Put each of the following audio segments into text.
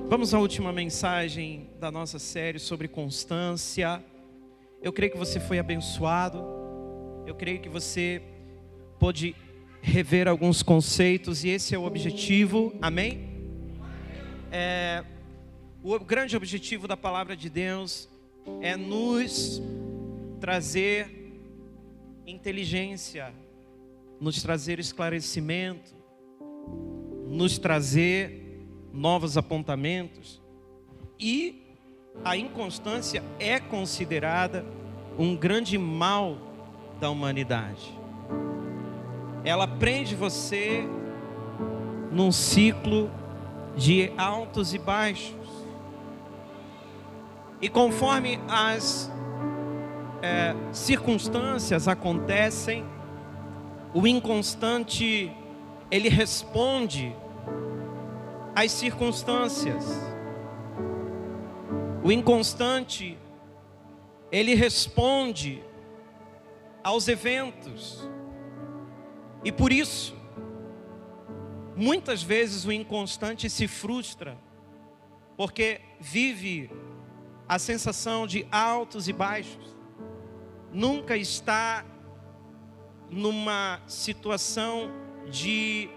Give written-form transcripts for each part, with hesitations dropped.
Vamos à última mensagem da nossa série sobre constância. Eu creio que você foi abençoado. Eu creio que você pôde rever alguns conceitos e esse é o objetivo. Amém? O grande objetivo da palavra de Deus é nos trazer inteligência, nos trazer esclarecimento, nos trazer novos apontamentos. E a inconstância é considerada um grande mal da humanidade. Ela prende você num ciclo de altos e baixos. E conforme as circunstâncias acontecem, o inconstante, ele responde às circunstâncias. O inconstante, ele responde aos eventos. E por isso, muitas vezes o inconstante se frustra, porque vive a sensação de altos e baixos. Nunca está numa situação de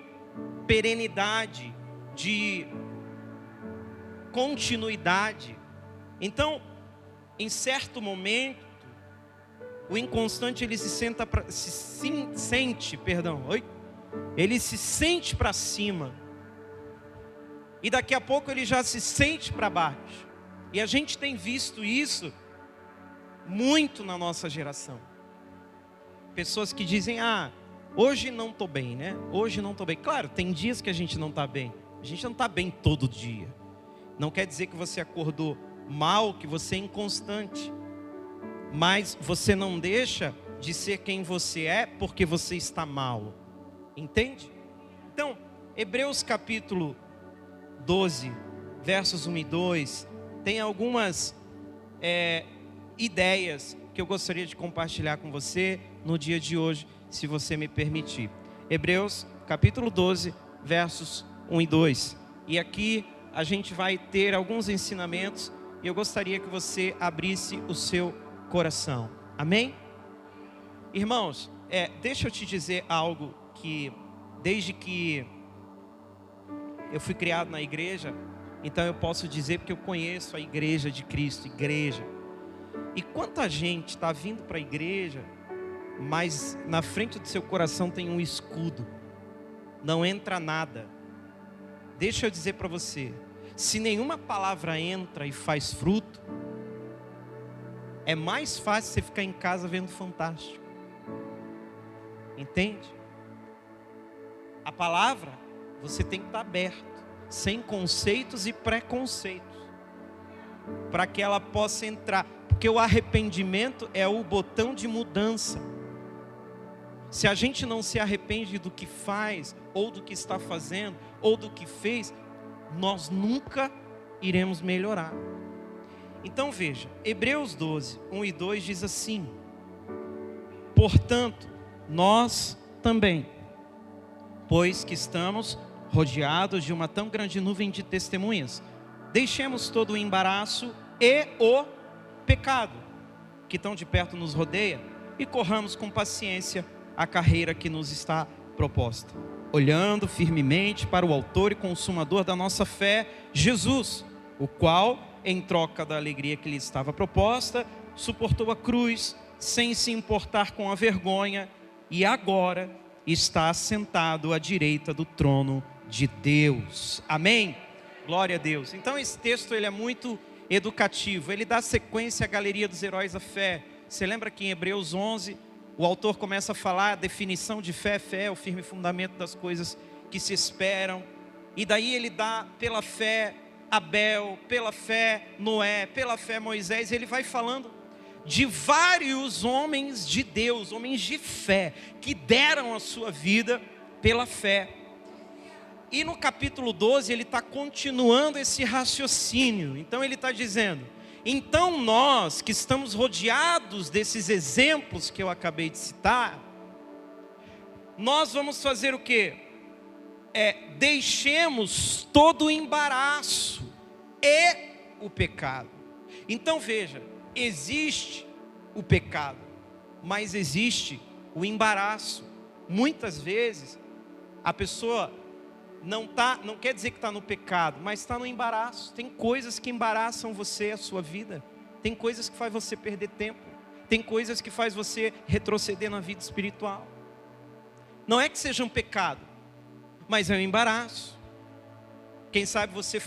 perenidade, de continuidade. Então, em certo momento, o inconstante ele se sente para cima. E daqui a pouco ele já se sente para baixo. E a gente tem visto isso muito na nossa geração. Pessoas que dizem: hoje não estou bem, né? Hoje não estou bem. Claro, tem dias que a gente não está bem. A gente não está bem todo dia. Não quer dizer que você acordou mal, que você é inconstante. Mas você não deixa de ser quem você é porque você está mal. Entende? Então, Hebreus capítulo 12, versos 1 e 2, tem algumas ideias que eu gostaria de compartilhar com você no dia de hoje, se você me permitir. Hebreus capítulo 12, versos 1 e 2. E aqui a gente vai ter alguns ensinamentos e eu gostaria que você abrisse o seu coração. Amém? Irmãos, deixa eu te dizer algo que desde que eu fui criado na igreja, então eu posso dizer porque eu conheço a igreja de Cristo, igreja. E quanta gente está vindo para a igreja, mas na frente do seu coração tem um escudo, não entra nada. Deixa eu dizer para você, se nenhuma palavra entra e faz fruto, é mais fácil você ficar em casa vendo Fantástico. Entende? A palavra, você tem que estar aberto, sem conceitos e preconceitos, para que ela possa entrar. Porque o arrependimento é o botão de mudança. Se a gente não se arrepende do que faz, ou do que está fazendo, ou do que fez, nós nunca iremos melhorar. Então veja, Hebreus 12, 1 e 2 diz assim: portanto, nós também, pois que estamos rodeados de uma tão grande nuvem de testemunhas, deixemos todo o embaraço e o pecado que tão de perto nos rodeia e corramos com paciência a carreira que nos está proposta, olhando firmemente para o autor e consumador da nossa fé, Jesus, o qual, em troca da alegria que lhe estava proposta, suportou a cruz, sem se importar com a vergonha, e agora está assentado à direita do trono de Deus. Amém? Glória a Deus. Então esse texto ele é muito educativo, ele dá sequência à galeria dos heróis da fé. Você lembra que em Hebreus 11, o autor começa a falar a definição de fé? Fé é o firme fundamento das coisas que se esperam. E daí ele dá pela fé Abel, pela fé Noé, pela fé Moisés. Ele vai falando de vários homens de Deus, homens de fé, que deram a sua vida pela fé. E no capítulo 12 ele está continuando esse raciocínio. Então ele está dizendo: então nós que estamos rodeados desses exemplos que eu acabei de citar, nós vamos fazer o quê? Deixemos todo o embaraço e o pecado. Então veja, existe o pecado, mas existe o embaraço. Muitas vezes a pessoa não quer dizer que está no pecado, mas está no embaraço. Tem coisas que embaraçam você, a sua vida. Tem coisas que faz você perder tempo. Tem coisas que faz você retroceder na vida espiritual. Não é que seja um pecado, mas é um embaraço. Quem sabe você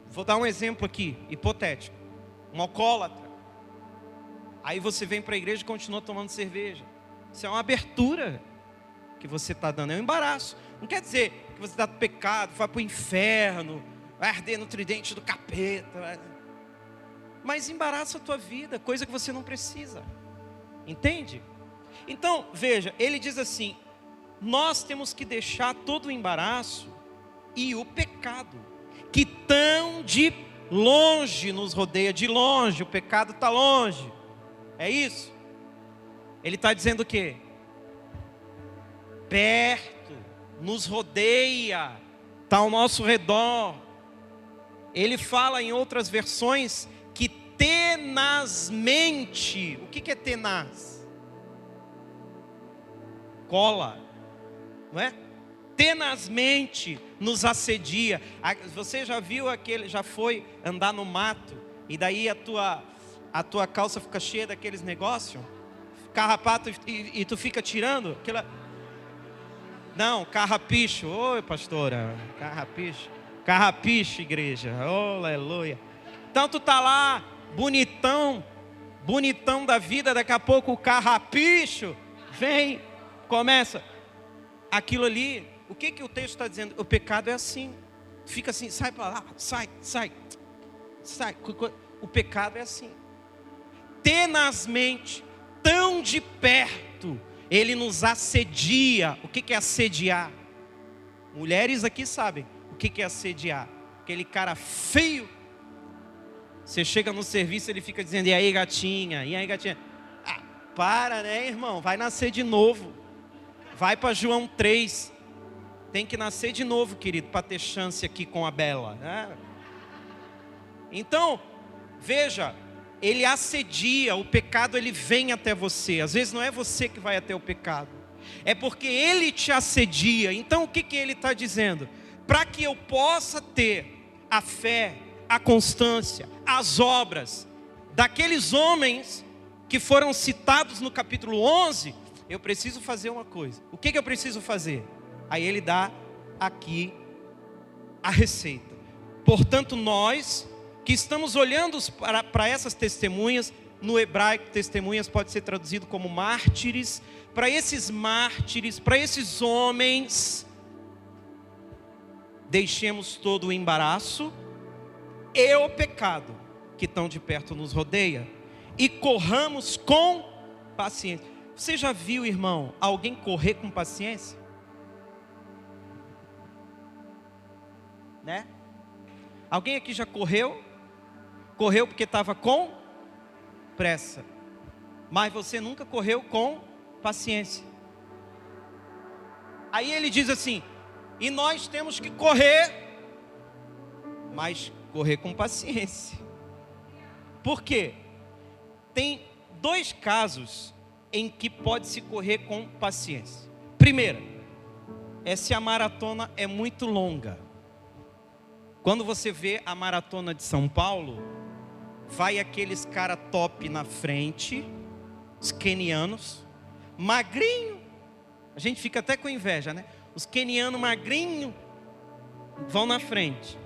vou dar um exemplo aqui, hipotético, um alcoólatra. Aí você vem para a igreja e continua tomando cerveja. Isso é uma abertura que você está dando, é um embaraço. Não quer dizer que você está no pecado, vai para o inferno, vai arder no tridente do capeta. Mas embaraça a tua vida, coisa que você não precisa. Entende? Então, veja, ele diz assim: nós temos que deixar todo o embaraço e o pecado, que tão de longe nos rodeia. De longe, o pecado está longe. É isso? Ele está dizendo o quê? Perto, nos rodeia, está ao nosso redor. Ele fala em outras versões que tenazmente, o que é tenaz? Cola, não é? Tenazmente nos assedia. Você já viu já foi andar no mato e daí a tua calça fica cheia daqueles negócios, carrapato, e tu fica tirando aquela... Não, carrapicho. Oi, pastora, carrapicho, igreja, oh, aleluia. Então tu tá lá, bonitão da vida, daqui a pouco o carrapicho vem, começa aquilo ali. O que o texto está dizendo? O pecado é assim, fica assim, sai para lá, sai. O pecado é assim, tenazmente, tão de perto, ele nos assedia. O que é assediar? Mulheres aqui sabem o que é assediar. Aquele cara feio, você chega no serviço, ele fica dizendo: e aí gatinha, ah, para, né, irmão, vai nascer de novo, vai para João 3, tem que nascer de novo, querido, para ter chance aqui com a Bela, né? Então, veja, ele assedia, o pecado ele vem até você. Às vezes não é você que vai até o pecado, é porque ele te assedia. Então o que ele está dizendo? Para que eu possa ter a fé, a constância, as obras daqueles homens que foram citados no capítulo 11, eu preciso fazer uma coisa. O que eu preciso fazer? Aí ele dá aqui a receita. Portanto, nós que estamos olhando para essas testemunhas, no hebraico testemunhas pode ser traduzido como mártires, para esses homens, deixemos todo o embaraço e o pecado que tão de perto nos rodeia, e corramos com paciência. Você já viu, irmão, alguém correr com paciência? Né? Alguém aqui já correu? Correu porque estava com pressa, mas você nunca correu com paciência. Aí ele diz assim: e nós temos que correr, mas correr com paciência. Por quê? Tem dois casos em que pode-se correr com paciência. Primeiro, é se a maratona é muito longa. Quando você vê a maratona de São Paulo, vai aqueles cara top na frente, os quenianos, magrinho, a gente fica até com inveja, né? Os quenianos magrinho vão na frente,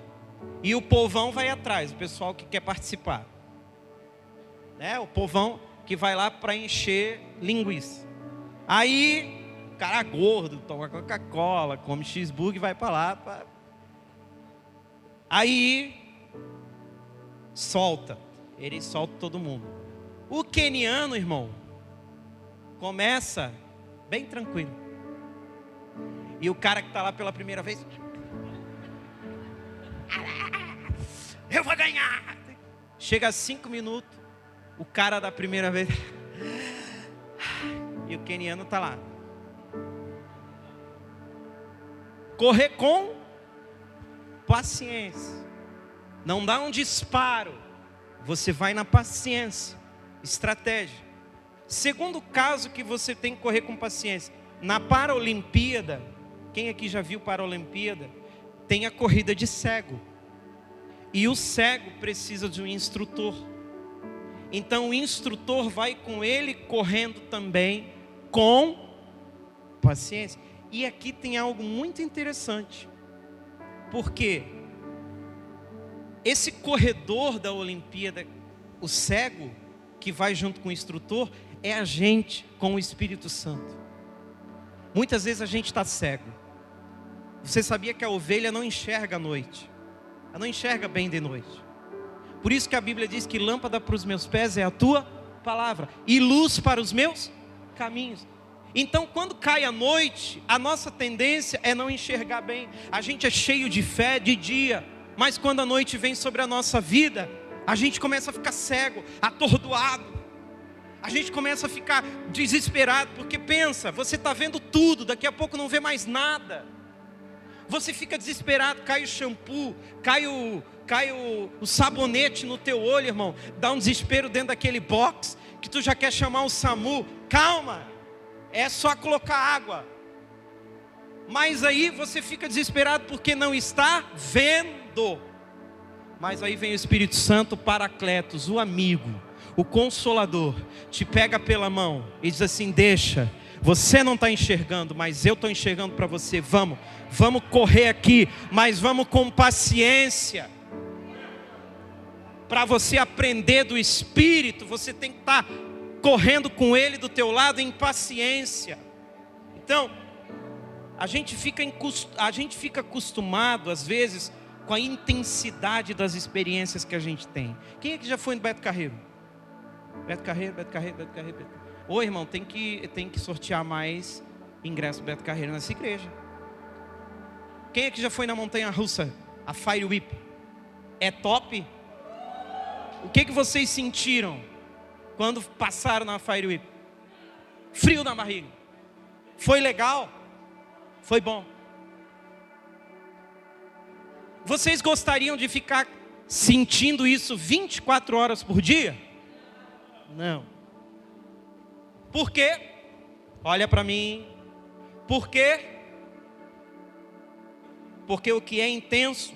e o povão vai atrás, o pessoal que quer participar, né? O povão que vai lá para encher linguiça. Aí, o cara gordo, toma Coca-Cola, come cheeseburger e vai para lá. Aí, ele solta todo mundo. O queniano, irmão, começa bem tranquilo. E o cara que está lá pela primeira vez: eu vou ganhar. Chega a 5 minutos, o cara da primeira vez, e o queniano está lá. paciência. Não dá um disparo, você vai na paciência, estratégia. Segundo caso que você tem que correr com paciência, na Paralimpíada, quem aqui já viu Paralimpíada? Tem a corrida de cego. E o cego precisa de um instrutor. Então o instrutor vai com ele correndo também com paciência. E aqui tem algo muito interessante. Porque esse corredor da Olimpíada, o cego, que vai junto com o instrutor, é a gente com o Espírito Santo. Muitas vezes a gente está cego. Você sabia que a ovelha não enxerga à noite? Ela não enxerga bem de noite. Por isso que a Bíblia diz que lâmpada para os meus pés é a tua palavra e luz para os meus caminhos. Então quando cai a noite, a nossa tendência é não enxergar bem. A gente é cheio de fé de dia, mas quando a noite vem sobre a nossa vida, a gente começa a ficar cego, atordoado. A gente começa a ficar desesperado, porque pensa, você está vendo tudo, daqui a pouco não vê mais nada. Você fica desesperado, cai o shampoo, cai o sabonete no teu olho, irmão. Dá um desespero dentro daquele box, que tu já quer chamar o SAMU. Calma, é só colocar água. Mas aí você fica desesperado porque não está vendo. Mas aí vem o Espírito Santo, o Paracletos, o amigo, o Consolador, te pega pela mão e diz assim: deixa, você não está enxergando, mas eu estou enxergando para você. Vamos correr aqui, mas vamos com paciência. Para você aprender do Espírito, você tem que estar correndo com Ele do teu lado em paciência. Então, a gente fica acostumado às vezes com a intensidade das experiências que a gente tem. Quem é que já foi no Beto Carreiro? Beto Carreiro. Ô irmão, tem que sortear mais ingresso do Beto Carreiro nessa igreja. Quem é que já foi na montanha russa, a Fire Whip? É top? O que vocês sentiram quando passaram na Fire Whip? Frio na barriga. Foi legal? Foi bom. Vocês gostariam de ficar sentindo isso 24 horas por dia? Não. Por quê? Olha para mim. Por quê? Porque o que é intenso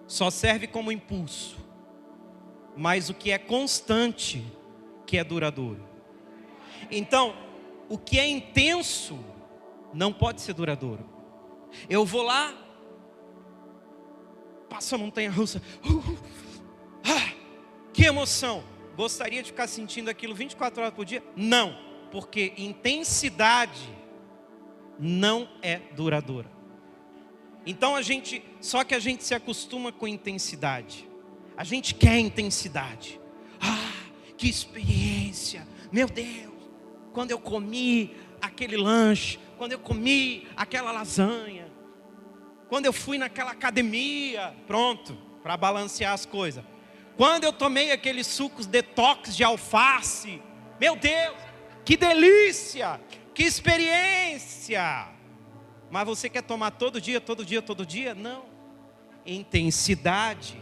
só serve como impulso, mas o que é constante, que é duradouro. Então, o que é intenso não pode ser duradouro. Eu vou lá, passo a montanha russa, que emoção. Gostaria de ficar sentindo aquilo 24 horas por dia? Não, porque intensidade não é duradoura. Então só que a gente se acostuma com intensidade. A gente quer intensidade. Que experiência, meu Deus. Quando eu comi aquele lanche, quando eu comi aquela lasanha, quando eu fui naquela academia, pronto, para balancear as coisas. Quando eu tomei aqueles sucos detox de alface, meu Deus, que delícia, que experiência. Mas você quer tomar todo dia? Não. Intensidade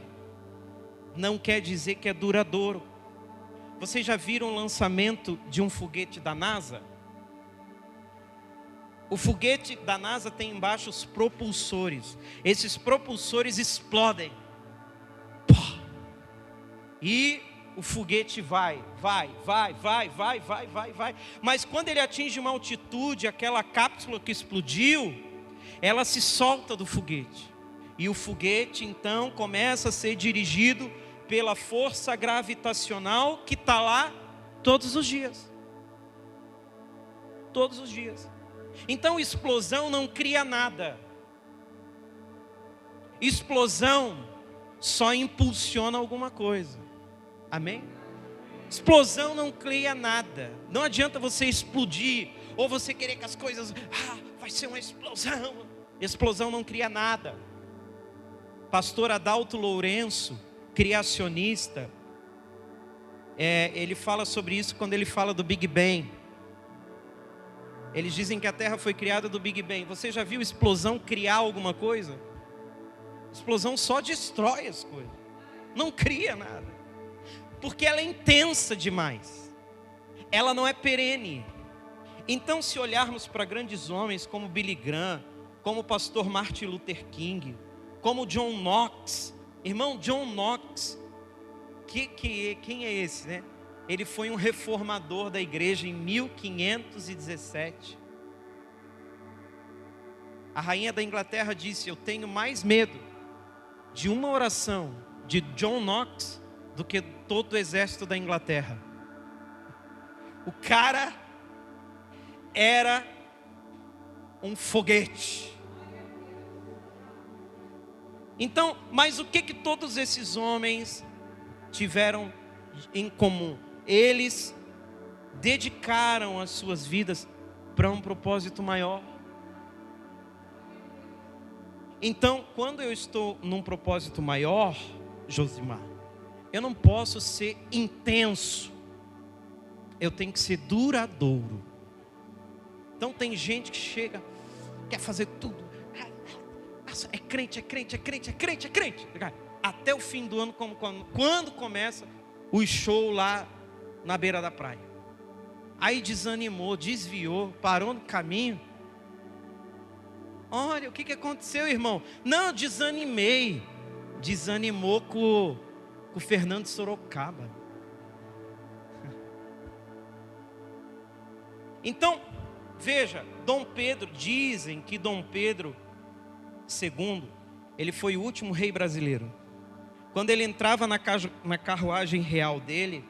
não quer dizer que é duradouro. Vocês já viram o lançamento de um foguete da NASA? O foguete da NASA tem embaixo os propulsores. Esses propulsores explodem. E o foguete vai. Mas quando ele atinge uma altitude, aquela cápsula que explodiu, ela se solta do foguete. E o foguete então começa a ser dirigido pela força gravitacional que está lá todos os dias. Todos os dias. Então explosão não cria nada. Explosão só impulsiona alguma coisa. Amém? Explosão não cria nada. Não adianta você explodir, ou você querer que as coisas, vai ser uma explosão. Explosão não cria nada. Pastor Adalto Lourenço, criacionista, ele fala sobre isso quando ele fala do Big Bang. Eles dizem que a Terra foi criada do Big Bang. Você já viu explosão criar alguma coisa? Explosão só destrói as coisas, não cria nada, porque ela é intensa demais, ela não é perene. Então, se olharmos para grandes homens como Billy Graham, como o pastor Martin Luther King, como John Knox, irmão, John Knox, quem é esse, né? Ele foi um reformador da igreja em 1517. A rainha da Inglaterra disse: eu tenho mais medo de uma oração de John Knox do que todo o exército da Inglaterra. O cara era um foguete. Então, mas o que todos esses homens tiveram em comum? Eles dedicaram as suas vidas para um propósito maior. Então, quando eu estou num propósito maior, Josimar, eu não posso ser intenso, eu tenho que ser duradouro. Então tem gente que chega, quer fazer tudo, é crente, até o fim do ano, quando começa o show lá na beira da praia, aí desanimou, desviou, parou no caminho. Olha, o que aconteceu, irmão? Não, desanimou com o Fernando Sorocaba. Então, veja, Dom Pedro, dizem que Dom Pedro II, ele foi o último rei brasileiro. Quando ele entrava na carruagem real dele,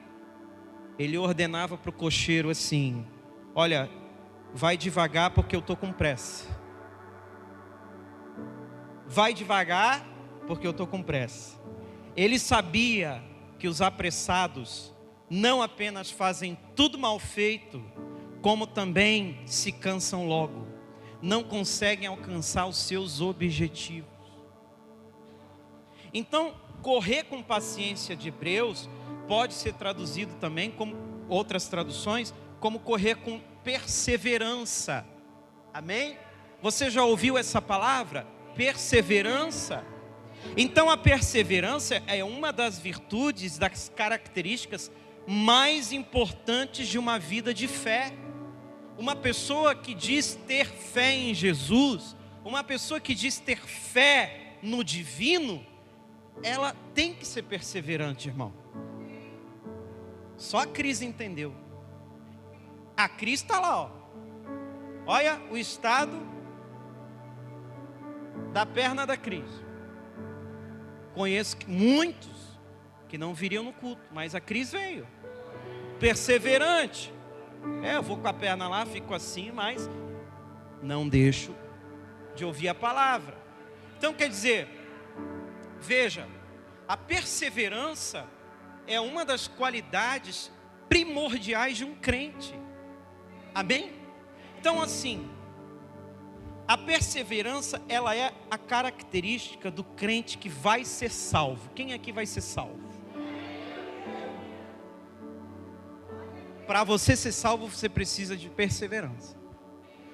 ele ordenava para o cocheiro assim: olha, vai devagar porque eu estou com pressa. Vai devagar porque eu estou com pressa. Ele sabia que os apressados não apenas fazem tudo mal feito, como também se cansam logo, não conseguem alcançar os seus objetivos. Então, correr com paciência de Hebreus pode ser traduzido também, como outras traduções, como correr com perseverança. Amém? Você já ouviu essa palavra? Perseverança. Então a perseverança é uma das virtudes, das características mais importantes de uma vida de fé. Uma pessoa que diz ter fé em Jesus, uma pessoa que diz ter fé no divino, ela tem que ser perseverante, irmão. Só a Cris entendeu. A Cris está lá, ó. Olha o estado da perna da Cris. Conheço muitos que não viriam no culto, mas a Cris veio. Perseverante. Eu vou com a perna lá, fico assim, mas não deixo de ouvir a palavra. Então quer dizer, veja, a perseverança é uma das qualidades primordiais de um crente. Amém? Então assim, a perseverança, ela é a característica do crente que vai ser salvo. Quem aqui vai ser salvo? Para você ser salvo, você precisa de perseverança.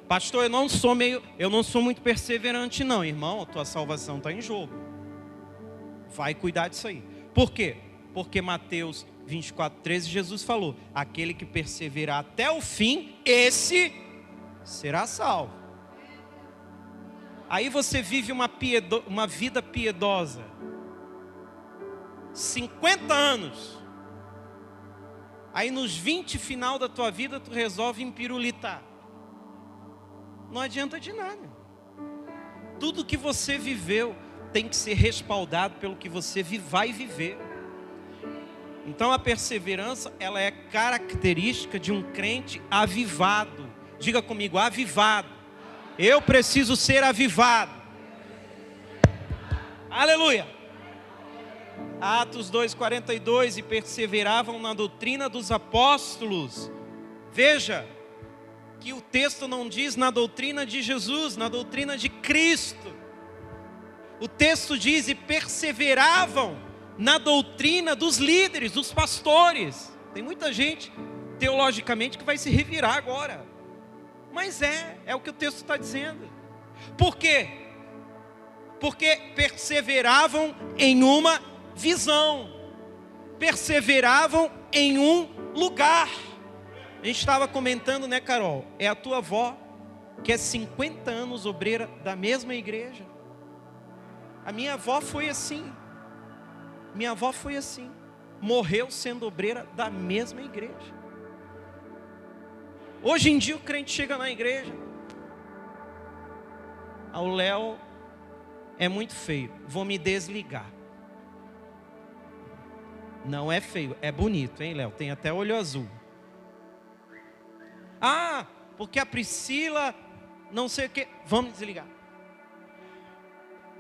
Pastor, eu não sou muito perseverante não, irmão. A tua salvação está em jogo. Vai cuidar disso aí. Por quê? Porque Mateus 24:13, Jesus falou: aquele que perseverar até o fim, esse será salvo. Aí você vive uma vida piedosa, 50 anos, aí nos 20 final da tua vida tu resolve empirulitar. Não adianta de nada. Tudo que você viveu tem que ser respaldado pelo que você vai viver. Então a perseverança, ela é característica de um crente avivado. Diga comigo, avivado. Eu preciso ser avivado. Aleluia. Atos 2:42, e perseveravam na doutrina dos apóstolos. Veja que o texto não diz na doutrina de Jesus, na doutrina de Cristo. O texto diz: e perseveravam na doutrina dos líderes, dos pastores. Tem muita gente teologicamente que vai se revirar agora. Mas é o que o texto está dizendo. Por quê? Porque perseveravam em uma visão, perseveravam em um lugar. A gente estava comentando, né, Carol? É a tua avó, que é 50 anos obreira da mesma igreja. A minha avó foi assim. Minha avó foi assim. Morreu sendo obreira da mesma igreja. Hoje em dia o crente chega na igreja. O Léo é muito feio, vou me desligar. Não é feio, é bonito, hein, Léo? Tem até olho azul. Ah, porque a Priscila, não sei o que, vamos desligar.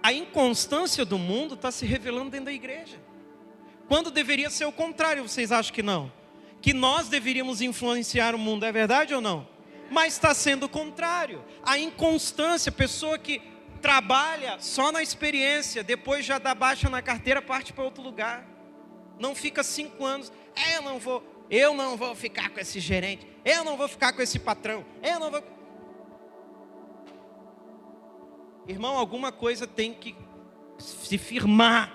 A inconstância do mundo está se revelando dentro da igreja. Quando deveria ser o contrário, vocês acham que não? Que nós deveríamos influenciar o mundo, é verdade ou não? Mas está sendo o contrário. A inconstância, pessoa que trabalha só na experiência, depois já dá baixa na carteira, parte para outro lugar. Não fica 5 anos, eu não vou ficar com esse gerente, eu não vou ficar com esse patrão, eu não vou... Irmão, alguma coisa tem que se firmar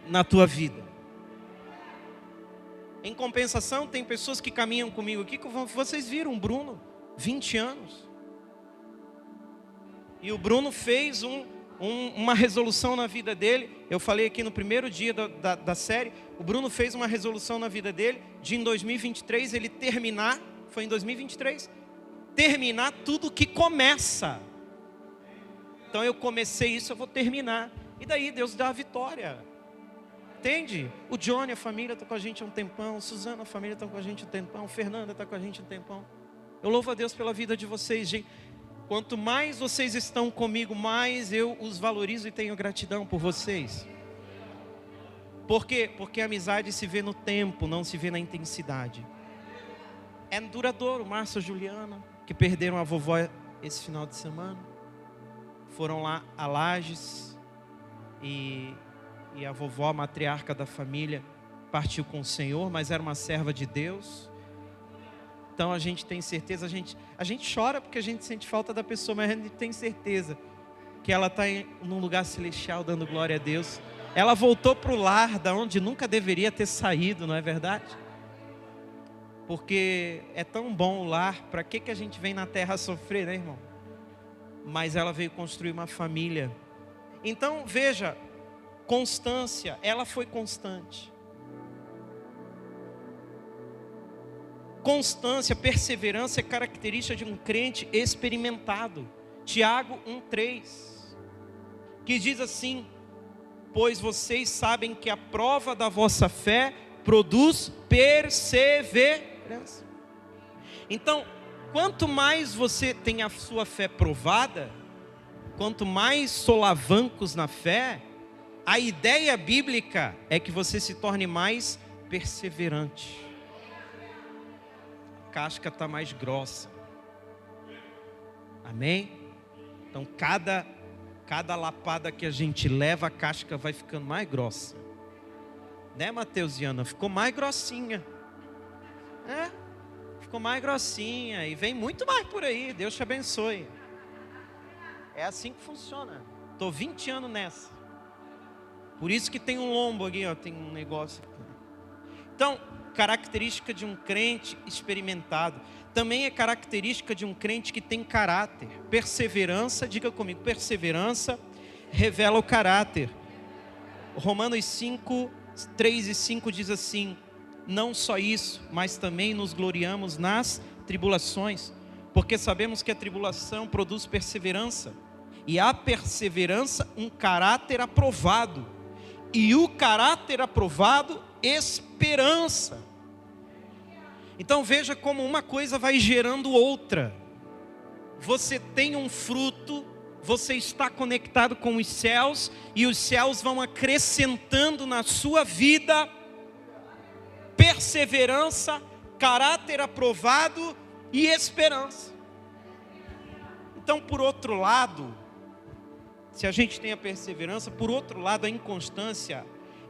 na tua vida. Em compensação, tem pessoas que caminham comigo aqui, que vocês viram o Bruno, 20 anos. E o Bruno fez uma resolução na vida dele. Eu falei aqui no primeiro dia da série. O Bruno fez uma resolução na vida dele, de em 2023 ele terminar, foi em 2023, terminar tudo que começa. Então eu comecei isso, eu vou terminar. E daí Deus dá a vitória. Entende? O Johnny, a família está com a gente há um tempão. Suzana, a família está com a gente há um tempão. Fernanda está com a gente há um tempão. Eu louvo a Deus pela vida de vocês, gente. Quanto mais vocês estão comigo, mais eu os valorizo e tenho gratidão por vocês. Por quê? Porque a amizade se vê no tempo, não se vê na intensidade. É duradouro. Márcia e Juliana, que perderam a vovó esse final de semana, foram lá a Lages e a vovó, a matriarca da família, partiu com o Senhor, mas era uma serva de Deus. Então a gente tem certeza, a gente chora porque a gente sente falta da pessoa, mas a gente tem certeza que ela está num lugar celestial dando glória a Deus. Ela voltou para o lar da onde nunca deveria ter saído, não é verdade? Porque é tão bom o lar, para que a gente vem na terra sofrer, né, irmão? Mas ela veio construir uma família. Então veja, constância, ela foi constante. Constância, perseverança é característica de um crente experimentado. Tiago 1,3, que diz assim: pois vocês sabem que a prova da vossa fé produz perseverança. Então, quanto mais você tem a sua fé provada, quanto mais solavancos na fé, a ideia bíblica é que você se torne mais perseverante. A casca está mais grossa. Amém? Então cada lapada que a gente leva, a casca vai ficando mais grossa. Né, Mateus e Ana? Ficou mais grossinha. Ficou mais grossinha. E vem muito mais por aí. Deus te abençoe. É assim que funciona. Estou 20 anos nessa. Por isso que tem um lombo aqui, ó, tem um negócio aqui. Então, característica de um crente experimentado. Também é característica de um crente que tem caráter. Perseverança, diga comigo, perseverança revela o caráter. Romanos 5, 3 e 5 diz assim: não só isso, mas também nos gloriamos nas tribulações, porque sabemos que a tribulação produz perseverança, e a perseverança um caráter aprovado, e o caráter aprovado esperança. Então veja como uma coisa vai gerando outra. Você tem um fruto, você está conectado com os céus, e os céus vão acrescentando na sua vida perseverança, caráter aprovado e esperança. Então, por outro lado, se a gente tem a perseverança, por outro lado, a inconstância,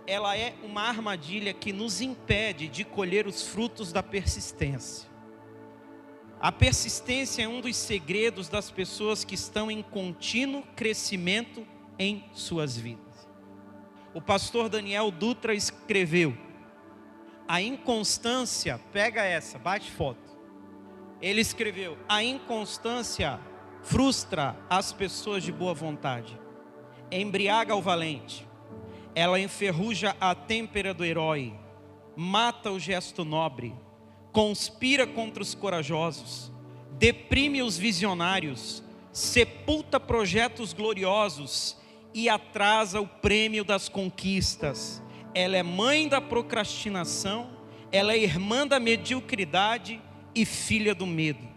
ela é uma armadilha que nos impede de colher os frutos da persistência. A persistência é um dos segredos das pessoas que estão em contínuo crescimento em suas vidas. O pastor Daniel Dutra escreveu: a inconstância, pega essa, bate foto. Ele escreveu: a inconstância frustra as pessoas de boa vontade, embriaga o valente, ela enferruja a têmpera do herói, mata o gesto nobre, conspira contra os corajosos, deprime os visionários, sepulta projetos gloriosos e atrasa o prêmio das conquistas. Ela é mãe da procrastinação, ela é irmã da mediocridade e filha do medo.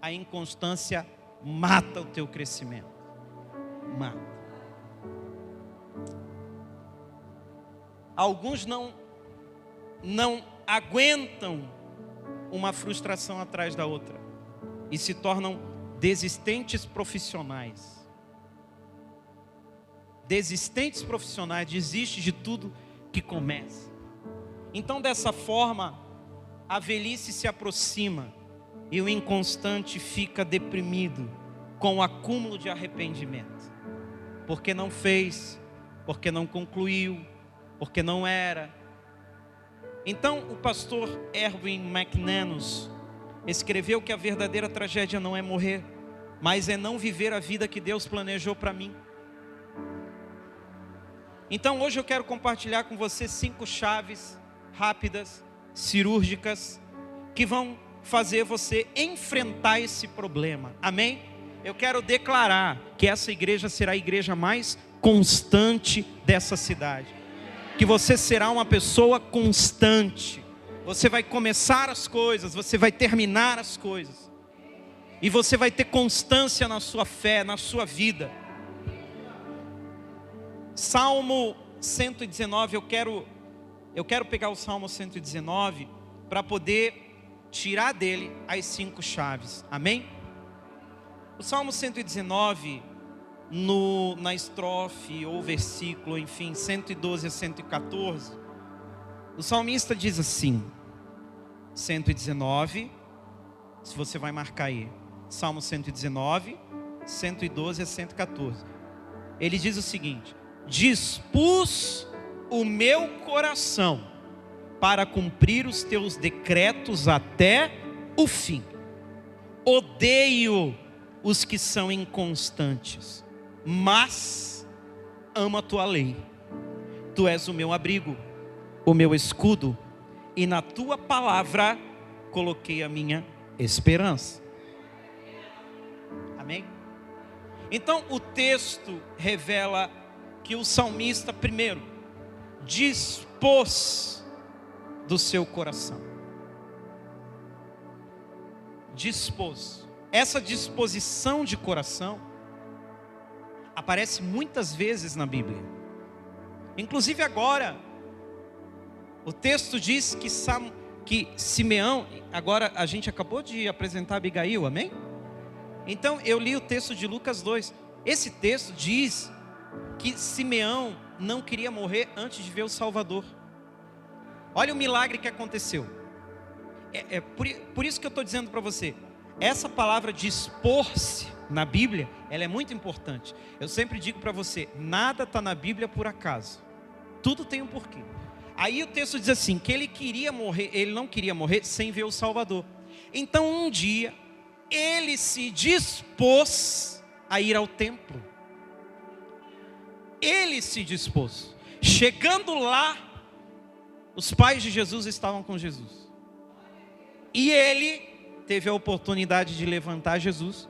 A inconstância mata o teu crescimento. Mata. Alguns não aguentam uma frustração atrás da outra e se tornam desistentes profissionais. Desistentes profissionais, desiste de tudo que começa. Então, dessa forma, a velhice se aproxima e o inconstante fica deprimido com o acúmulo de arrependimento, porque não fez, porque não concluiu, porque não era. Então o pastor Erwin McManus escreveu que a verdadeira tragédia não é morrer, mas é não viver a vida que Deus planejou para mim. Então hoje eu quero compartilhar com você 5 chaves rápidas, cirúrgicas, que vão fazer você enfrentar esse problema. Amém? Eu quero declarar que essa igreja será a igreja mais constante dessa cidade. Que você será uma pessoa constante. Você vai começar as coisas, você vai terminar as coisas. E você vai ter constância na sua fé, na sua vida. Salmo 119, eu quero pegar o Salmo 119 para poder tirar dele as 5 chaves. Amém? O Salmo 119, na estrofe ou versículo, enfim, 112 a 114, o salmista diz assim, 119, se você vai marcar aí, Salmo 119, 112 a 114, ele diz o seguinte: dispus o meu coração para cumprir os teus decretos até o fim, odeio os que são inconstantes, mas amo a tua lei. Tu és o meu abrigo, o meu escudo, e na tua palavra coloquei a minha esperança. Amém? Então o texto revela que o salmista primeiro dispôs do seu coração. Dispôs. Essa disposição de coração aparece muitas vezes na Bíblia. Inclusive agora, o texto diz que Simeão, agora a gente acabou de apresentar Abigail, amém? Então eu li o texto de Lucas 2. Esse texto diz que Simeão não queria morrer antes de ver o Salvador. Olha o milagre que aconteceu. Por isso que eu estou dizendo para você, essa palavra dispor-se na Bíblia, ela é muito importante. Eu sempre digo para você, nada está na Bíblia por acaso. Tudo tem um porquê. Aí o texto diz assim, que ele não queria morrer sem ver o Salvador. Então um dia, ele se dispôs a ir ao templo. Ele se dispôs. Chegando lá, os pais de Jesus estavam com Jesus. E ele teve a oportunidade de levantar Jesus.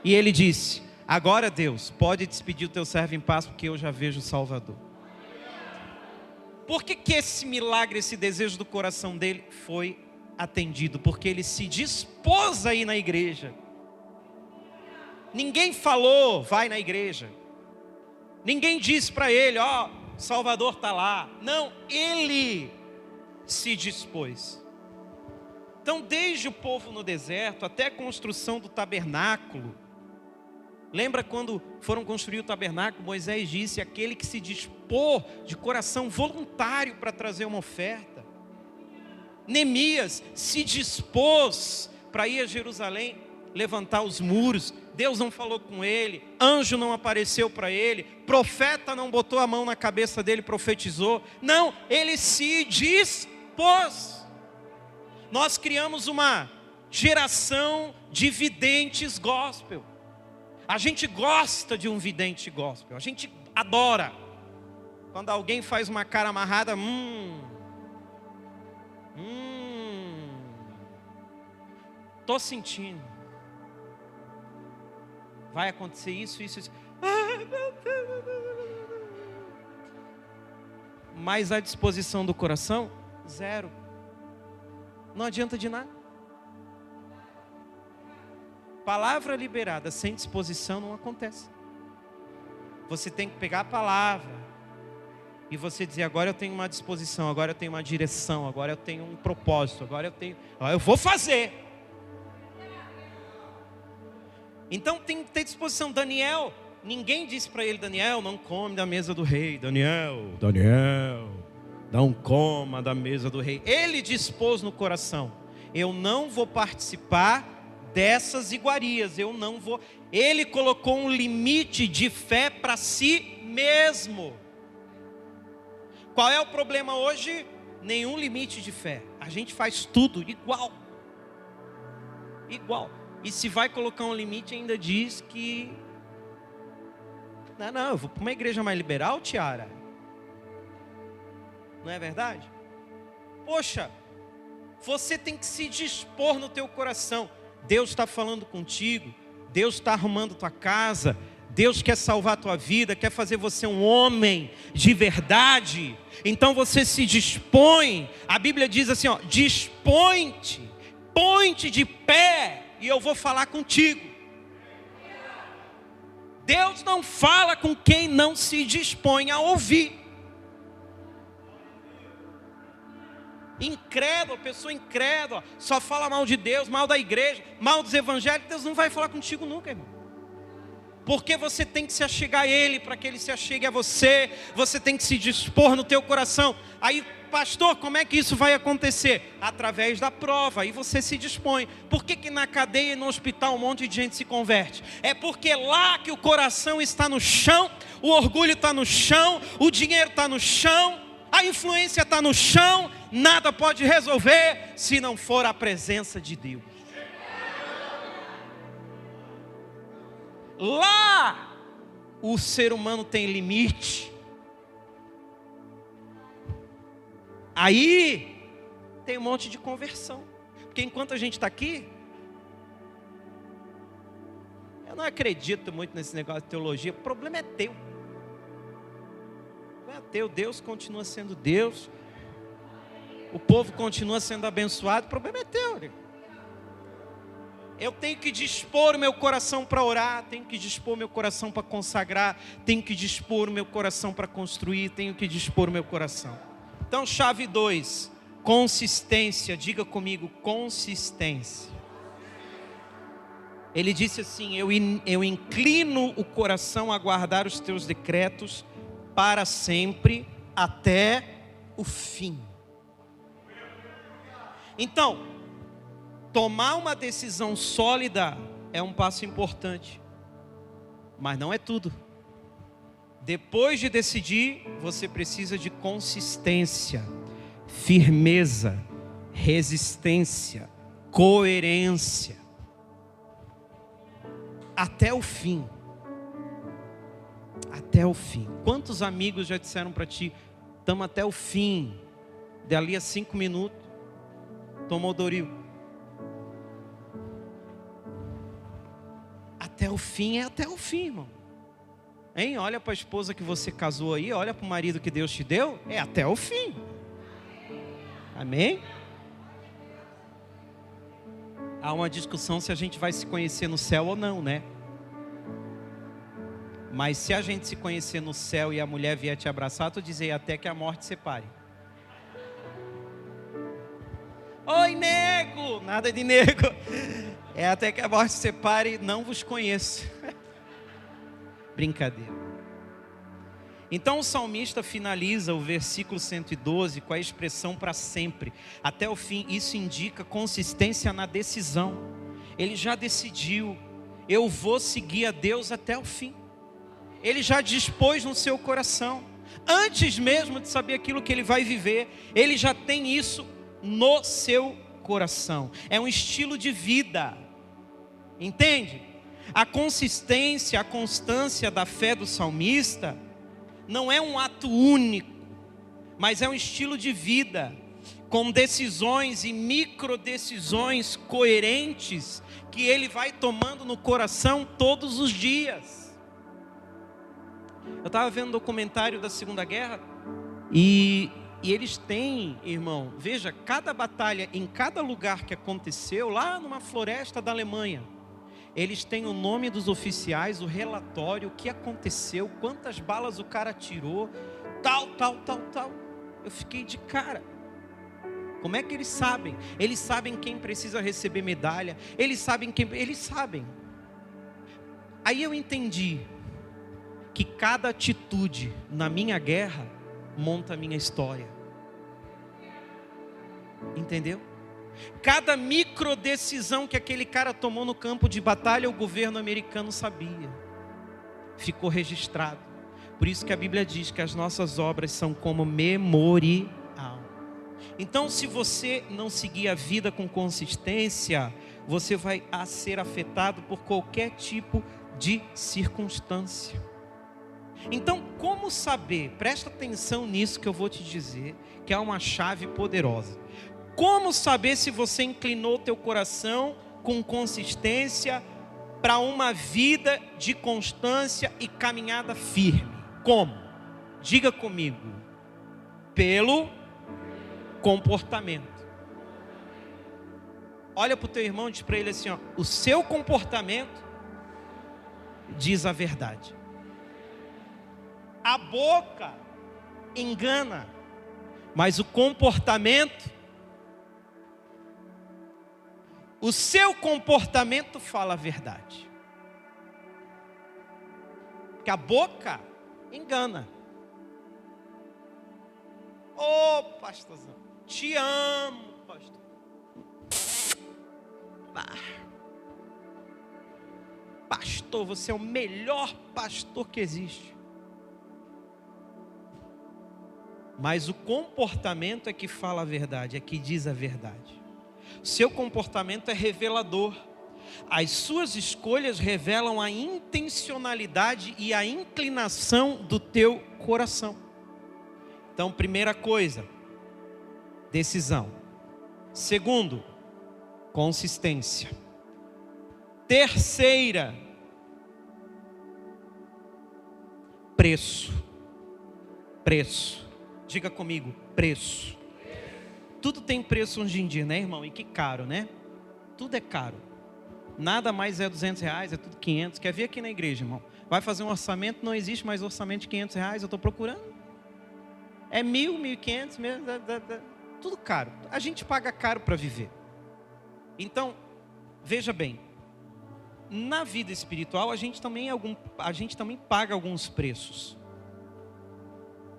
E ele disse: agora Deus, pode despedir o teu servo em paz, porque eu já vejo o Salvador. Por que esse milagre, esse desejo do coração dele foi atendido? Porque ele se dispôs a ir na igreja. Ninguém falou, vai na igreja. Ninguém disse para ele, Salvador está lá. Não, ele se dispôs. Então, desde o povo no deserto até a construção do tabernáculo. Lembra quando foram construir o tabernáculo? Moisés disse: aquele que se dispor de coração voluntário para trazer uma oferta. Neemias se dispôs para ir a Jerusalém, levantar os muros. Deus não falou com ele, anjo não apareceu para ele, profeta não botou a mão na cabeça dele, profetizou. Não, ele se dispôs. Nós criamos uma geração de videntes gospel. A gente gosta de um vidente gospel, a gente adora. Quando alguém faz uma cara amarrada, tô sentindo. Vai acontecer isso, isso, isso. Ai, meu Deus. Mas a disposição do coração, zero. Não adianta de nada. Palavra liberada sem disposição não acontece. Você tem que pegar a palavra e você dizer: agora eu tenho uma disposição, agora eu tenho uma direção, agora eu tenho um propósito, agora eu vou fazer. Então tem que ter disposição. Daniel, ninguém disse para ele: Daniel, não come da mesa do rei. Daniel, não coma da mesa do rei. Ele dispôs no coração: eu não vou participar dessas iguarias, eu não vou. Ele colocou um limite de fé para si mesmo. Qual é o problema hoje? Nenhum limite de fé. A gente faz tudo igual. E se vai colocar um limite, ainda diz que não, eu vou para uma igreja mais liberal, Tiara. Não é verdade? Poxa, você tem que se dispor no teu coração. Deus está falando contigo, Deus está arrumando tua casa, Deus quer salvar a tua vida, quer fazer você um homem de verdade. Então você se dispõe. A Bíblia diz assim, ó: dispõe-te, põe-te de pé e eu vou falar contigo. Deus não fala com quem não se dispõe a ouvir. Incrédulo, pessoa incrédula, só fala mal de Deus, mal da igreja, mal dos evangélicos. Deus não vai falar contigo nunca, irmão. Porque você tem que se achegar a Ele, para que Ele se achegue a você. Você tem que se dispor no teu coração. Aí, pastor, como é que isso vai acontecer? Através da prova, aí você se dispõe. Por que na cadeia e no hospital um monte de gente se converte? É porque lá que o coração está no chão, o orgulho está no chão, o dinheiro está no chão, a influência está no chão. Nada pode resolver se não for a presença de Deus. Lá o ser humano tem limite. Aí tem um monte de conversão. Porque enquanto a gente está aqui, eu não acredito muito nesse negócio de teologia. O problema é teu. Não é teu. Deus continua sendo Deus. O povo continua sendo abençoado. O problema é teu. Eu tenho que dispor o meu coração para orar, tenho que dispor o meu coração para consagrar, tenho que dispor o meu coração para construir, tenho que dispor o meu coração. Então, chave 2, consistência. Diga comigo, consistência. Ele disse assim: eu inclino o coração a guardar os teus decretos para sempre, até o fim. Então, tomar uma decisão sólida é um passo importante, mas não é tudo. Depois de decidir, você precisa de consistência, firmeza, resistência, coerência, até o fim. Até o fim. Quantos amigos já disseram para ti: estamos até o fim, dali a 5 minutos, tomou Doril. Até o fim é até o fim, irmão. Hein? Olha para a esposa que você casou aí, olha para o marido que Deus te deu, é até o fim. Amém? Há uma discussão se a gente vai se conhecer no céu ou não, né? Mas se a gente se conhecer no céu e a mulher vier te abraçar, tu dizer até que a morte separe. Oi, nego! Nada de nego. É até que a morte separe, não vos conheço. Brincadeira. Então o salmista finaliza o versículo 112 com a expressão para sempre, até o fim. Isso indica consistência na decisão. Ele já decidiu, eu vou seguir a Deus até o fim. Ele já dispôs no seu coração, antes mesmo de saber aquilo que ele vai viver, ele já tem isso no seu coração. É um estilo de vida, entende? A consistência, a constância da fé do salmista não é um ato único, mas é um estilo de vida, com decisões e micro decisões coerentes, que ele vai tomando no coração todos os dias. Eu estava vendo um documentário da Segunda Guerra, e eles têm, irmão, veja, cada batalha, em cada lugar que aconteceu, lá numa floresta da Alemanha, eles têm o nome dos oficiais, o relatório, o que aconteceu, quantas balas o cara tirou, tal. Eu fiquei de cara. Como é que eles sabem? Eles sabem quem precisa receber medalha, eles sabem. Aí eu entendi que cada atitude na minha guerra monta a minha história. Entendeu? Cada micro decisão que aquele cara tomou no campo de batalha, o governo americano sabia. Ficou registrado. Por isso que a Bíblia diz que as nossas obras são como memorial. Então, se você não seguir a vida com consistência, você vai ser afetado por qualquer tipo de circunstância. Então, como saber? Presta atenção nisso que eu vou te dizer, que é uma chave poderosa. Como saber se você inclinou teu coração com consistência para uma vida de constância e caminhada firme? Como? Diga comigo. Pelo comportamento. Olha para o teu irmão e diz para ele assim, ó, o seu comportamento diz a verdade. A boca engana, mas o comportamento, o seu comportamento fala a verdade. Porque a boca engana. Ô, pastorzão, te amo, pastor. Pastor, você é o melhor pastor que existe. Mas o comportamento é que fala a verdade, é que diz a verdade. Seu comportamento é revelador. As suas escolhas revelam a intencionalidade e a inclinação do teu coração. Então, primeira coisa, decisão. Segundo, consistência. Terceira, preço. Preço. Diga comigo, preço. Tudo tem preço hoje em dia, né, irmão? E que caro, né? Tudo é caro. Nada mais é R$200, é tudo 500. Quer vir aqui na igreja, irmão? Vai fazer um orçamento, não existe mais orçamento de R$500, eu estou procurando. É 1.000, 1.500 mesmo, tudo caro. A gente paga caro para viver. Então, veja bem, na vida espiritual a gente também paga alguns preços.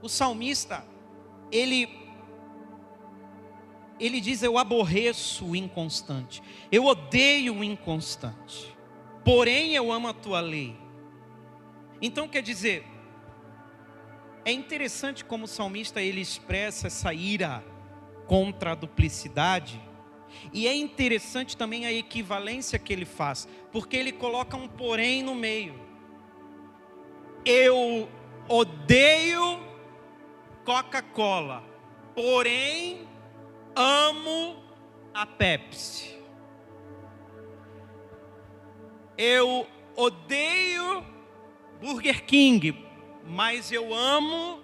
O salmista, ele diz, eu aborreço o inconstante, eu odeio o inconstante, porém eu amo a tua lei. Então quer dizer, é interessante como o salmista ele expressa essa ira contra a duplicidade, e é interessante também a equivalência que ele faz, porque ele coloca um porém no meio. Eu odeio Coca-Cola, porém amo a Pepsi. Eu odeio Burger King, mas eu amo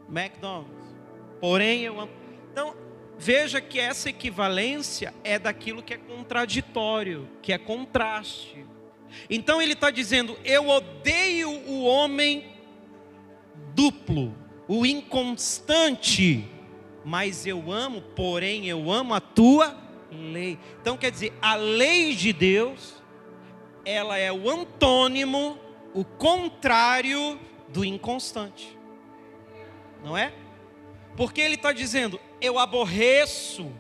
McDonald's. Porém eu amo. Então, veja que essa equivalência é daquilo que é contraditório, que é contraste. Então ele está dizendo, eu odeio o homem duplo, o inconstante, mas eu amo, porém eu amo a tua lei. Então quer dizer, a lei de Deus, ela é o antônimo, o contrário do inconstante. Não é? Porque ele está dizendo, eu aborreço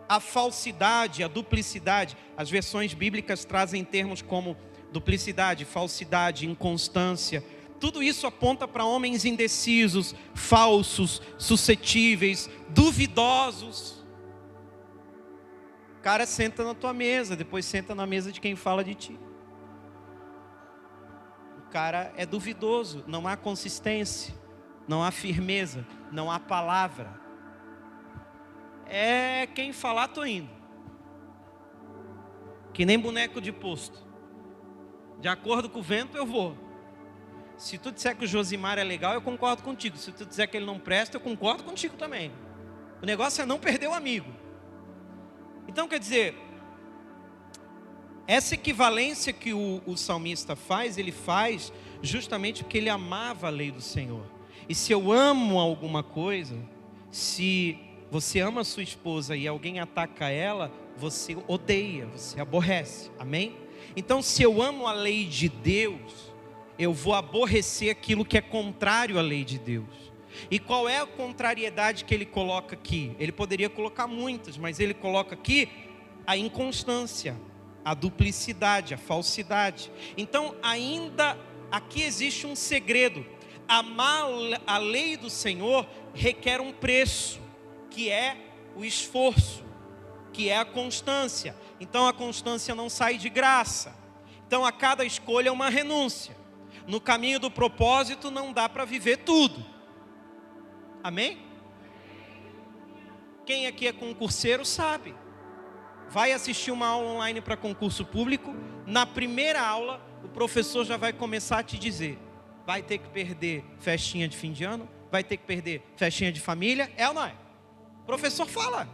a falsidade, a duplicidade. As versões bíblicas trazem termos como duplicidade, falsidade, inconstância. Tudo isso aponta para homens indecisos, falsos, suscetíveis, duvidosos. O cara senta na tua mesa, depois senta na mesa de quem fala de ti. O cara é duvidoso, não há consistência, não há firmeza, não há palavra. É quem falar, tô indo. Que nem boneco de posto. De acordo com o vento, eu vou. Se tu disser que o Josimar é legal, eu concordo contigo. Se tu disser que ele não presta, eu concordo contigo também. O negócio é não perder o amigo. Então, quer dizer, essa equivalência que o salmista faz, ele faz justamente porque ele amava a lei do Senhor. E se eu amo alguma coisa, se você ama a sua esposa e alguém ataca ela, você odeia, você aborrece, amém? Então, se eu amo a lei de Deus, eu vou aborrecer aquilo que é contrário à lei de Deus. E qual é a contrariedade que ele coloca aqui? Ele poderia colocar muitas, mas ele coloca aqui a inconstância, a duplicidade, a falsidade. Então, ainda aqui existe um segredo. Amar a lei do Senhor requer um preço, que é o esforço, que é a constância. Então a constância não sai de graça. Então a cada escolha é uma renúncia. No caminho do propósito não dá para viver tudo. Amém? Quem aqui é concurseiro sabe. Vai assistir uma aula online para concurso público. Na primeira aula o professor já vai começar a te dizer: vai ter que perder festinha de fim de ano, vai ter que perder festinha de família, é ou não é? O professor fala,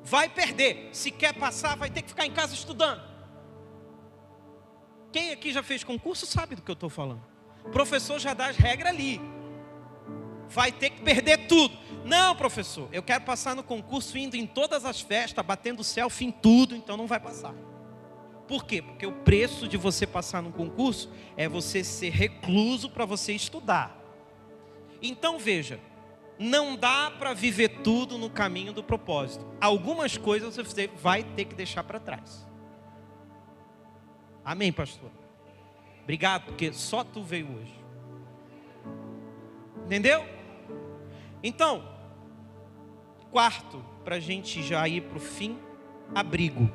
vai perder, se quer passar vai ter que ficar em casa estudando. Quem aqui já fez concurso sabe do que eu estou falando. O professor já dá as regras ali, vai ter que perder tudo. Não, professor, eu quero passar no concurso indo em todas as festas, batendo selfie em tudo, então não vai passar. Por quê? Porque o preço de você passar no concurso é você ser recluso para você estudar. Então veja, não dá para viver tudo no caminho do propósito. Algumas coisas você vai ter que deixar para trás. Amém, pastor? Obrigado, porque só tu veio hoje. Entendeu? Então, quarto, para a gente já ir para o fim, abrigo.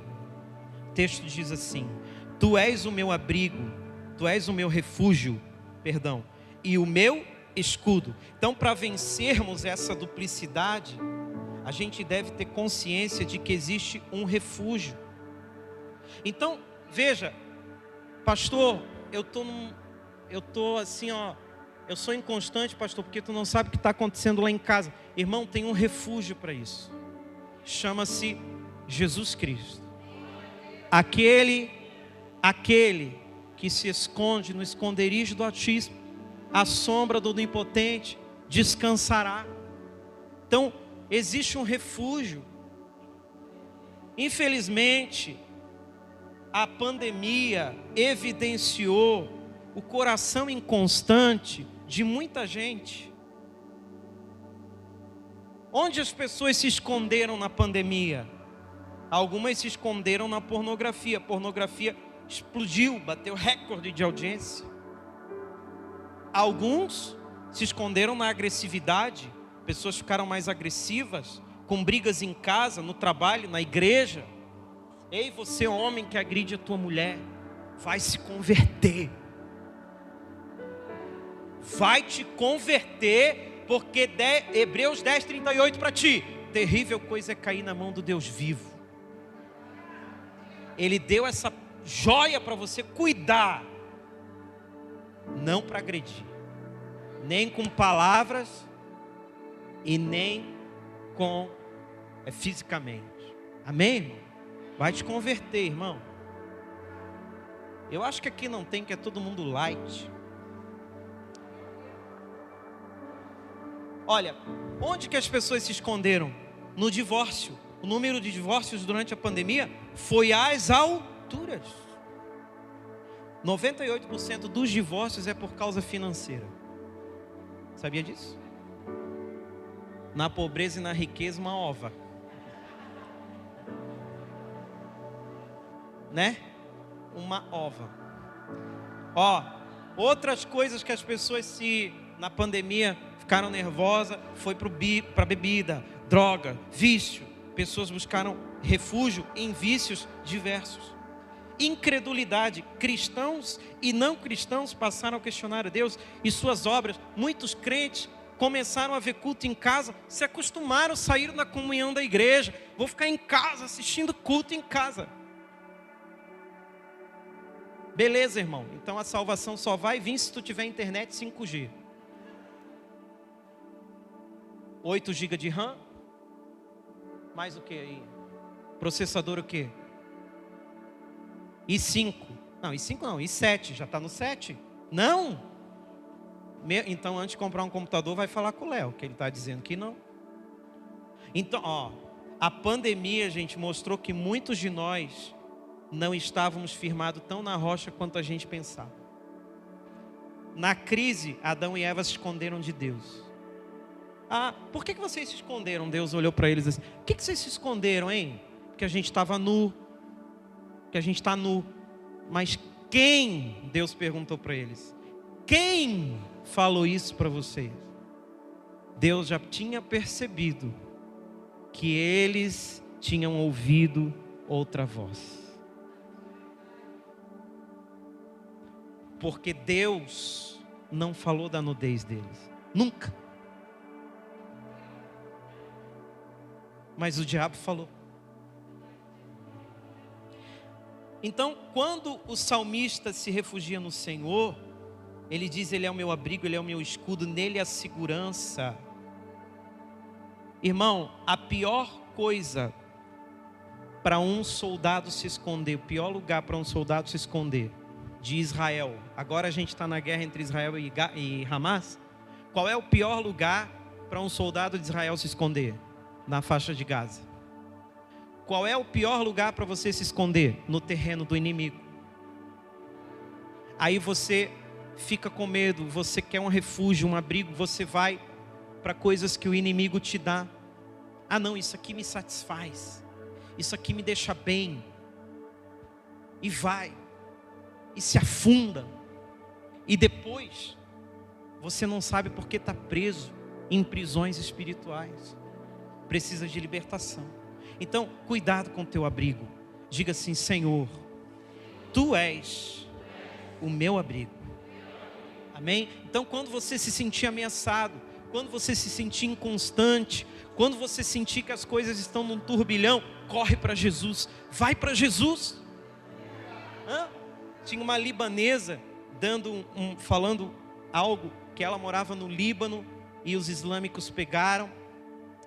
O texto diz assim: tu és o meu abrigo, tu és o meu refúgio, e o meu escudo. Então, para vencermos essa duplicidade, a gente deve ter consciência de que existe um refúgio. Então, veja, pastor, eu tô assim, ó, eu sou inconstante, pastor, porque tu não sabe o que está acontecendo lá em casa. Irmão, tem um refúgio para isso. Chama-se Jesus Cristo. Aquele que se esconde no esconderijo do Altíssimo, à sombra do Onipotente, descansará. Então, existe um refúgio. Infelizmente, a pandemia evidenciou o coração inconstante de muita gente. Onde as pessoas se esconderam na pandemia? Algumas se esconderam na pornografia. A pornografia explodiu, bateu recorde de audiência. Alguns se esconderam na agressividade. Pessoas ficaram mais agressivas, com brigas em casa, no trabalho, na igreja. Ei, você homem que agride a tua mulher, vai se converter. Vai te converter, porque Hebreus 10:38 para ti: terrível coisa é cair na mão do Deus vivo. Ele deu essa joia para você cuidar, não para agredir, nem com palavras e nem com fisicamente. Amém, irmão? Vai te converter, irmão. Eu acho que aqui não tem, que é todo mundo light. Olha, onde que as pessoas se esconderam? No divórcio. O número de divórcios durante a pandemia foi às alturas. 98% dos divórcios é por causa financeira. Sabia disso? Na pobreza e na riqueza, uma ova. Né? Uma ova. Outras coisas que as pessoas na pandemia ficaram nervosas, foi para bebida, droga, vício. Pessoas buscaram refúgio em vícios diversos. Incredulidade. Cristãos e não cristãos passaram a questionar a Deus e suas obras. Muitos crentes começaram a ver culto em casa, se acostumaram, saíram da comunhão da igreja. Vou ficar em casa, assistindo culto em casa. Beleza, irmão. Então a salvação só vai vir se tu tiver internet 5G. 8 GB de RAM. Mais o que aí? Processador o quê? i5. Não, i5 não, i7. Já está no 7? Não. Então antes de comprar um computador vai falar com o Léo, que ele está dizendo que não. Então, a pandemia, gente, mostrou que muitos de nós não estávamos firmados tão na rocha quanto a gente pensava. Na crise, Adão e Eva se esconderam de Deus. Por que vocês se esconderam? Deus olhou para eles assim: por que vocês se esconderam, hein? Porque a gente estava nu. Que a gente está nu. Mas quem? Deus perguntou para eles: quem falou isso para vocês? Deus já tinha percebido que eles tinham ouvido outra voz. Porque Deus não falou da nudez deles. Nunca. Mas o diabo falou. Então, quando o salmista se refugia no Senhor, ele diz: Ele é o meu abrigo, Ele é o meu escudo, nele a segurança. Irmão, a pior coisa para um soldado se esconder, o pior lugar para um soldado se esconder, de Israel. Agora a gente está na guerra entre Israel e Hamas. Qual é o pior lugar para um soldado de Israel se esconder? Na faixa de Gaza. Qual é o pior lugar para você se esconder? No terreno do inimigo. Aí você fica com medo, você quer um refúgio, um abrigo, você vai para coisas que o inimigo te dá. Não, isso aqui me satisfaz, isso aqui me deixa bem. E vai, e se afunda. E depois, você não sabe porque está preso em prisões espirituais. Precisa de libertação. Então, cuidado com o teu abrigo. Diga assim: Senhor, Tu és o meu abrigo. Amém? Então, quando você se sentir ameaçado, quando você se sentir inconstante, quando você sentir que as coisas estão num turbilhão, corre para Jesus. Vai para Jesus. Tinha uma libanesa falando algo, que ela morava no Líbano, e os islâmicos pegaram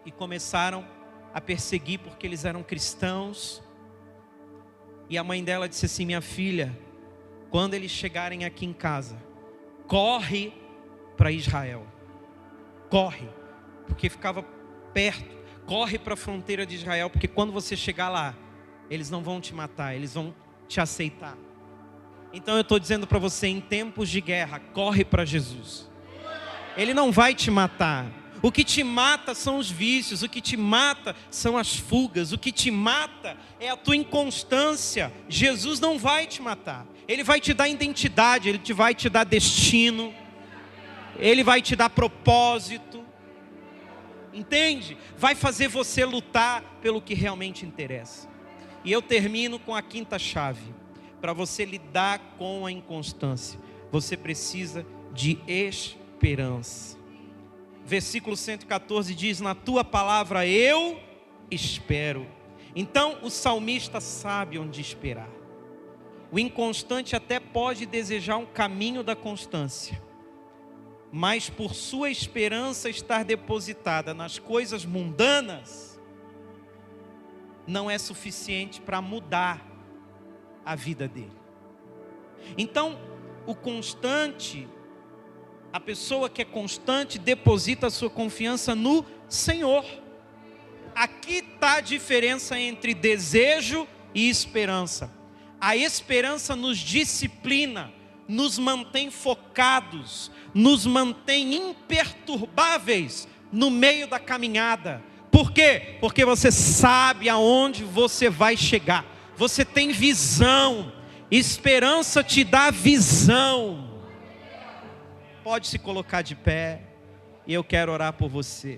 e começaram a perseguir porque eles eram cristãos. E a mãe dela disse assim: minha filha, quando eles chegarem aqui em casa, corre para Israel. Corre, porque ficava perto. Corre para a fronteira de Israel, porque quando você chegar lá, eles não vão te matar, eles vão te aceitar. Então eu estou dizendo para você, em tempos de guerra, corre para Jesus. Ele não vai te matar. O que te mata são os vícios, o que te mata são as fugas, o que te mata é a tua inconstância. Jesus não vai te matar. Ele vai te dar identidade, Ele vai te dar destino, Ele vai te dar propósito. Entende? Vai fazer você lutar pelo que realmente interessa. E eu termino com a quinta chave. Para você lidar com a inconstância, você precisa de esperança. Versículo 114 diz: na tua palavra eu espero. Então o salmista sabe onde esperar. O inconstante até pode desejar um caminho da constância, mas por sua esperança estar depositada nas coisas mundanas, não é suficiente para mudar a vida dele. Então, o constante, a pessoa que é constante, deposita a sua confiança no Senhor. Aqui está a diferença entre desejo e esperança. A esperança nos disciplina, nos mantém focados, nos mantém imperturbáveis no meio da caminhada. Por quê? Porque você sabe aonde você vai chegar. Você tem visão. Esperança te dá visão. Pode se colocar de pé e eu quero orar por você.